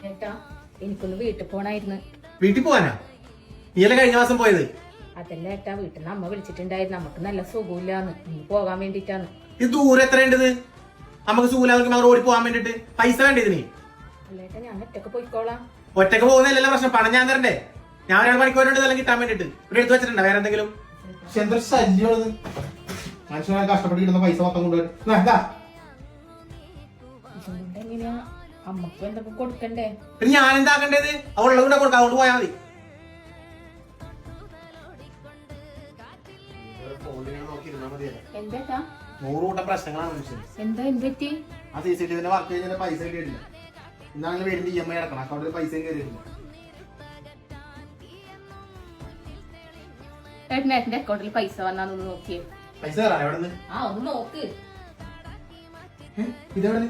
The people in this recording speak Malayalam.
ഏട്ടാ എനിക്കൊന്ന് വീട്ടിൽ പോണായിരുന്നു. വീട്ടിൽ പോവാനാ? നീയല്ലേ കഴിഞ്ഞ മാസം പോയത്? അതല്ല ഏട്ടാ, വീട്ടിൽ നിന്ന് അമ്മ വിളിച്ചിട്ടുണ്ടായിരുന്നു, നമുക്ക് നല്ല സുഖമില്ലാന്ന്, നീ പോകാൻ വേണ്ടിട്ടാണ്. ഇത് ദൂരം എത്രയുണ്ടത്? നമുക്ക് സുഖമില്ലാതെ റോഡിൽ പോകാൻ വേണ്ടിട്ട് പൈസ വേണ്ട ഇതിന്? അല്ലേട്ടാ, ഞാൻ ഒറ്റക്ക് പോയിക്കോളാം. ഒറ്റക്ക് പോകുന്നതല്ലല്ലോ പ്രശ്നം, പണം ഞാൻ തരണ്ടേ? ഞാൻ ഒരാൾ മണിക്കൂറുണ്ട് എല്ലാം കിട്ടാൻ വേണ്ടിട്ട് ഇവിടെ എടുത്തു വെച്ചിട്ടുണ്ടോ വേറെ എന്തെങ്കിലും? പക്ഷെ എന്തൊരു ശല്യമാണത്. മനുഷ്യനെ കഷ്ടപ്പെട്ടിരുന്ന പൈസ മൊത്തം കൊണ്ടുവരും. ഇതുകൊണ്ട് എങ്ങനെയാ അമ്മക്ക് എന്തൊക്കെ കൊടുക്കണ്ടേ? പിന്നെ ഞാൻ എന്താക്കേണ്ടത്? അവളുള്ള കൂടെ കൊടുക്കാം, അതുകൊണ്ട് പോയാൽ മതി. എന്താ 100 കൂട്ടം പ്രശ്നങ്ങളാണ് മനുഷ്യൻ. എന്താ എന്തെറ്റി? ആ CCTV വർക്ക് കഴിഞ്ഞാൽ പൈസ കയറിയിട്ടില്ല. ഇന്നാണെങ്കിൽ വരുമ്പോ EMI അടക്കണം, അക്കൗണ്ടിൽ പൈസയും കയറിയിട്ടില്ല. ഏട്ടന്റെ അക്കൗണ്ടിൽ പൈസ വന്നാന്ന് നോക്കിയേ. പൈസ കയറാൻ എവിടെ നിന്ന്? ഒന്ന് നോക്ക്. ഇതെവിടെ?